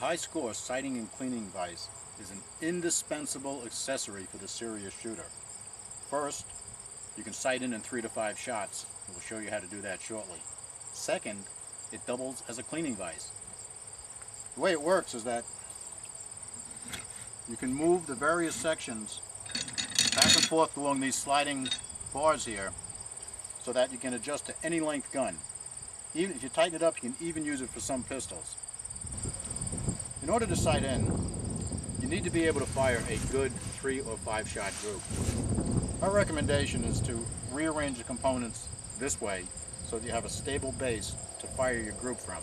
Hyskore sighting and cleaning vise is an indispensable accessory for the serious shooter. First, you can sight in 3 to 5 shots. We'll show you how to do that shortly. Second, it doubles as a cleaning vise. The way it works is that you can move the various sections back and forth along these sliding bars here so that you can adjust to any length gun. Even if you tighten it up, you can even use it for some pistols. In order to sight in, you need to be able to fire a good 3 or 5 shot group. Our recommendation is to rearrange the components this way so that you have a stable base to fire your group from.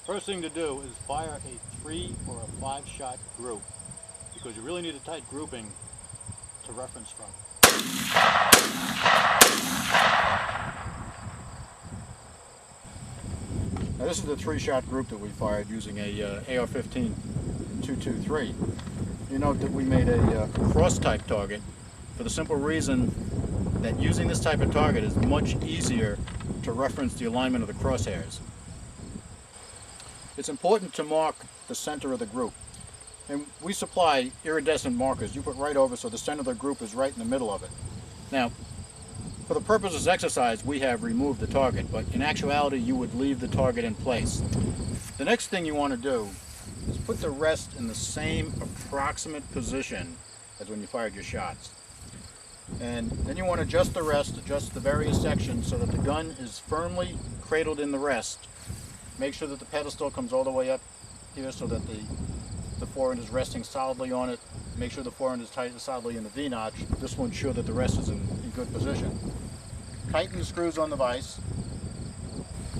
First thing to do is fire a 3 or a 5 shot group, because you really need a tight grouping to reference from. Now this is the 3-shot group that we fired using a AR-15 223. You note that we made a cross-type target for the simple reason that using this type of target is much easier to reference the alignment of the crosshairs. It's important to mark the center of the group, and we supply iridescent markers you put right over so the center of the group is right in the middle of it. Now, for the purpose of this exercise, we have removed the target, but in actuality you would leave the target in place. The next thing you want to do is put the rest in the same approximate position as when you fired your shots. And then you want to adjust the rest, adjust the various sections so that the gun is firmly cradled in the rest. Make sure that the pedestal comes all the way up here so that the forend is resting solidly on it. Make sure the forend is tightened solidly in the V-notch. This will ensure that the rest is in good position. Tighten the screws on the vise.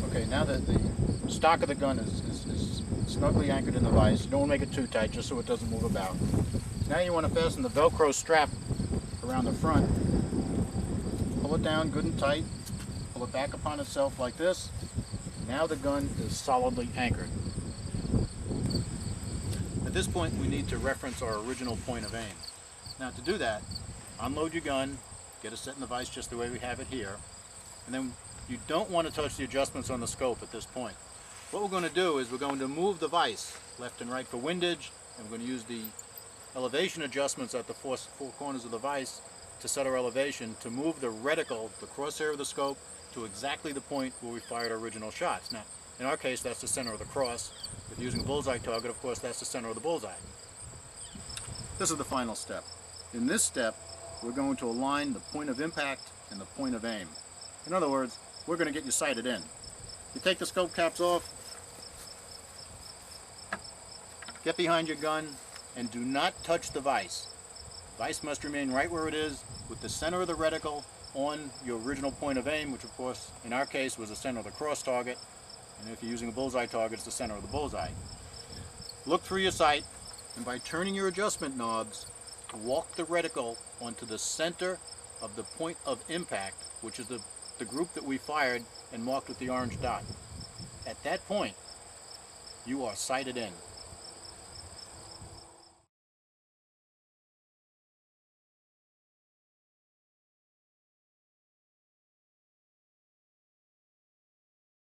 Okay, now that the stock of the gun is snugly anchored in the vise, you don't want to make it too tight just so it doesn't move about. Now you want to fasten the Velcro strap around the front. Pull it down good and tight. Pull it back upon itself like this. Now the gun is solidly anchored. At this point we need to reference our original point of aim. Now to do that, unload your gun, get it set in the vise just the way we have it here, and then you don't want to touch the adjustments on the scope at this point. What we're going to do is we're going to move the vise left and right for windage, and we're going to use the elevation adjustments at the four corners of the vise to set our elevation to move the reticle, the crosshair of the scope, to exactly the point where we fired our original shots. Now, in our case, that's the center of the cross. If you're using a bullseye target, of course, that's the center of the bullseye. This is the final step. In this step, we're going to align the point of impact and the point of aim. In other words, we're going to get you sighted in. You take the scope caps off, get behind your gun, and do not touch the vise. The vise must remain right where it is, with the center of the reticle on your original point of aim, which of course in our case was the center of the cross target, and if you're using a bullseye target, it's the center of the bullseye. Look through your sight, and by turning your adjustment knobs, walk the reticle onto the center of the point of impact, which is the group that we fired and marked with the orange dot. At that point, you are sighted in.